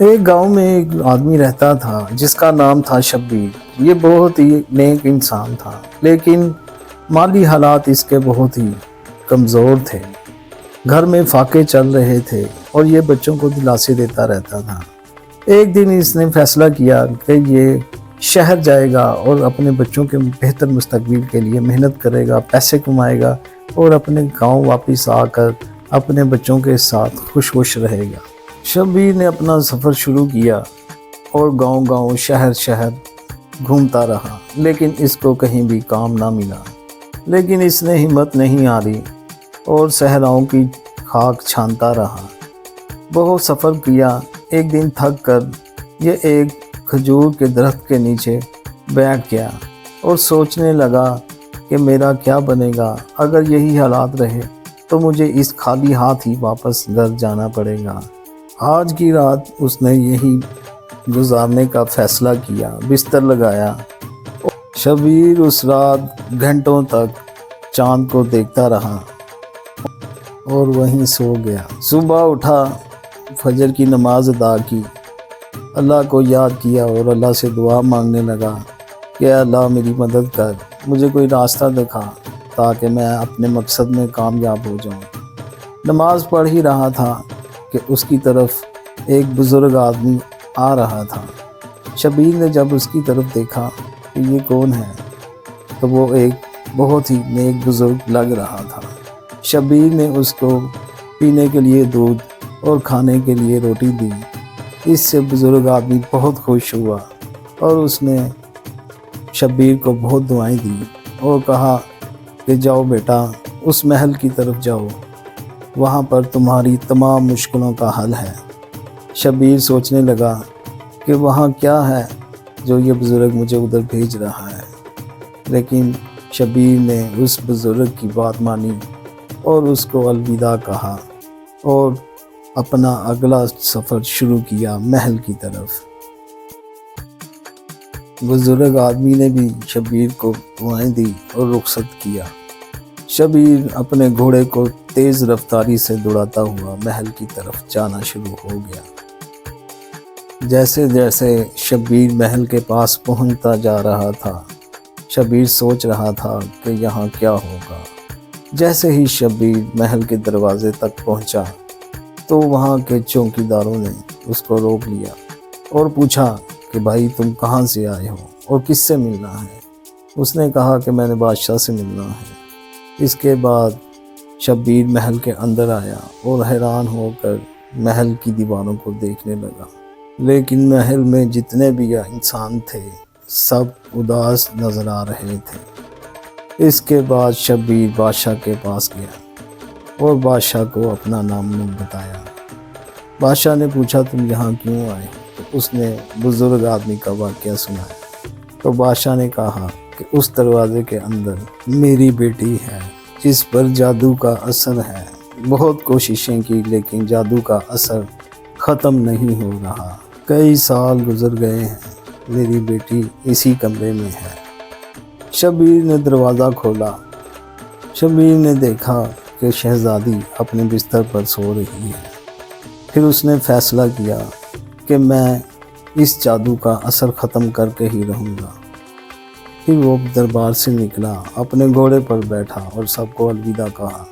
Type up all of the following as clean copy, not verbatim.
ایک گاؤں میں ایک آدمی رہتا تھا جس کا نام تھا شبیر۔ یہ بہت ہی نیک انسان تھا، لیکن مالی حالات اس کے بہت ہی کمزور تھے۔ گھر میں فاقے چل رہے تھے اور یہ بچوں کو دلاسے دیتا رہتا تھا۔ ایک دن اس نے فیصلہ کیا کہ یہ شہر جائے گا اور اپنے بچوں کے بہتر مستقبل کے لیے محنت کرے گا، پیسے کمائے گا اور اپنے گاؤں واپس آ کر اپنے بچوں کے ساتھ خوش خوش رہے گا۔ شبیر نے اپنا سفر شروع کیا اور گاؤں گاؤں شہر شہر گھومتا رہا، لیکن اس کو کہیں بھی کام نہ ملا۔ لیکن اس نے ہمت نہیں ہاری اور صحراؤں کی خاک چھانتا رہا۔ بہت سفر کیا۔ ایک دن تھک کر یہ ایک کھجور کے درخت کے نیچے بیٹھ گیا اور سوچنے لگا کہ میرا کیا بنے گا۔ اگر یہی حالات رہے تو مجھے اس خالی ہاتھ ہی واپس گھر جانا پڑے گا۔ آج کی رات اس نے یہی گزارنے کا فیصلہ کیا۔ بستر لگایا۔ شبیر اس رات گھنٹوں تک چاند کو دیکھتا رہا اور وہیں سو گیا۔ صبح اٹھا، فجر کی نماز ادا کی، اللہ کو یاد کیا اور اللہ سے دعا مانگنے لگا کہ اے اللہ میری مدد کر، مجھے کوئی راستہ دکھا تاکہ میں اپنے مقصد میں کامیاب ہو جاؤں۔ نماز پڑھ ہی رہا تھا کہ اس کی طرف ایک بزرگ آدمی آ رہا تھا۔ شبیر نے جب اس کی طرف دیکھا کہ یہ کون ہے تو وہ ایک بہت ہی نیک بزرگ لگ رہا تھا۔ شبیر نے اس کو پینے کے لیے دودھ اور کھانے کے لیے روٹی دی۔ اس سے بزرگ آدمی بہت خوش ہوا اور اس نے شبیر کو بہت دعائیں دی اور کہا کہ جاؤ بیٹا، اس محل کی طرف جاؤ، وہاں پر تمہاری تمام مشکلوں کا حل ہے۔ شبیر سوچنے لگا کہ وہاں کیا ہے جو یہ بزرگ مجھے ادھر بھیج رہا ہے، لیکن شبیر نے اس بزرگ کی بات مانی اور اس کو الوداع کہا اور اپنا اگلا سفر شروع کیا محل کی طرف۔ بزرگ آدمی نے بھی شبیر کو دعائیں دی اور رخصت کیا۔ شبیر اپنے گھوڑے کو تیز رفتاری سے دوڑاتا ہوا محل کی طرف جانا شروع ہو گیا۔ جیسے جیسے شبیر محل کے پاس پہنچتا جا رہا تھا، شبیر سوچ رہا تھا کہ یہاں کیا ہوگا۔ جیسے ہی شبیر محل کے دروازے تک پہنچا تو وہاں کے چوکیداروں نے اس کو روک لیا اور پوچھا کہ بھائی تم کہاں سے آئے ہو اور کس سے ملنا ہے؟ اس نے کہا کہ میں نے بادشاہ سے ملنا ہے۔ اس کے بعد شبیر محل کے اندر آیا اور حیران ہو کر محل کی دیواروں کو دیکھنے لگا، لیکن محل میں جتنے بھی انسان تھے سب اداس نظر آ رہے تھے۔ اس کے بعد شبیر بادشاہ کے پاس گیا اور بادشاہ کو اپنا نام بتایا۔ بادشاہ نے پوچھا تم یہاں کیوں آئے؟ تو اس نے بزرگ آدمی کا واقعہ سنایا۔ تو بادشاہ نے کہا کہ اس دروازے کے اندر میری بیٹی ہے جس پر جادو کا اثر ہے۔ بہت کوششیں کی لیکن جادو کا اثر ختم نہیں ہو رہا۔ کئی سال گزر گئے ہیں، میری بیٹی اسی کمرے میں ہے۔ شبیر نے دروازہ کھولا۔ شبیر نے دیکھا کہ شہزادی اپنے بستر پر سو رہی ہے۔ پھر اس نے فیصلہ کیا کہ میں اس جادو کا اثر ختم کر کے ہی رہوں گا۔ پھر وہ دربار سے نکلا، اپنے گھوڑے پر بیٹھا اور سب کو الوداع کہا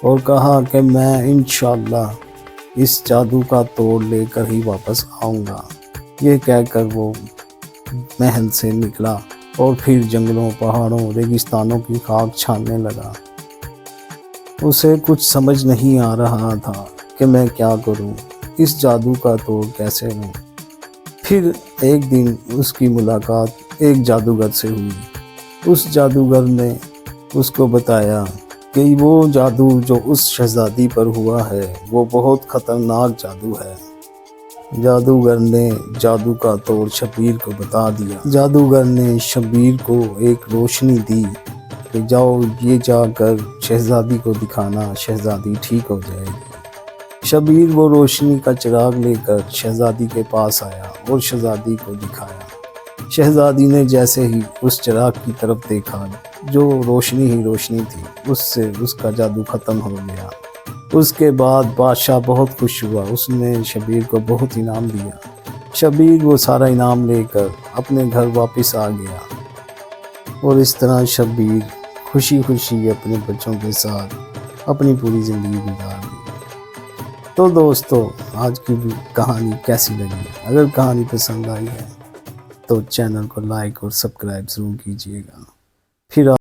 اور کہا کہ میں انشاءاللہ اس جادو کا توڑ لے کر ہی واپس آؤں گا۔ یہ کہہ کر وہ محل سے نکلا اور پھر جنگلوں، پہاڑوں، ریگستانوں کی خاک چھاننے لگا۔ اسے کچھ سمجھ نہیں آ رہا تھا کہ میں کیا کروں، اس جادو کا توڑ کیسے لوں۔ پھر ایک دن اس کی ملاقات ایک جادوگر سے ہوئی۔ اس جادوگر نے اس کو بتایا کہ وہ جادو جو اس شہزادی پر ہوا ہے وہ بہت خطرناک جادو ہے۔ جادوگر نے جادو کا توڑ شبیر کو بتا دیا۔ جادوگر نے شبیر کو ایک روشنی دی کہ جاؤ یہ جا کر شہزادی کو دکھانا، شہزادی ٹھیک ہو جائے گی۔ شبیر وہ روشنی کا چراغ لے کر شہزادی کے پاس آیا اور شہزادی کو دکھایا۔ شہزادی نے جیسے ہی اس چراغ کی طرف دیکھا جو روشنی ہی روشنی تھی، اس سے اس کا جادو ختم ہو گیا۔ اس کے بعد بادشاہ بہت خوش ہوا، اس نے شبیر کو بہت انعام دیا۔ شبیر وہ سارا انعام لے کر اپنے گھر واپس آ گیا، اور اس طرح شبیر خوشی خوشی اپنے بچوں کے ساتھ اپنی پوری زندگی گزار دی۔ تو دوستو، آج کی کہانی کیسی لگی؟ اگر کہانی پسند آئی ہے تو چینل کو لائک اور سبسکرائب ضرور کیجیے گا۔ پھر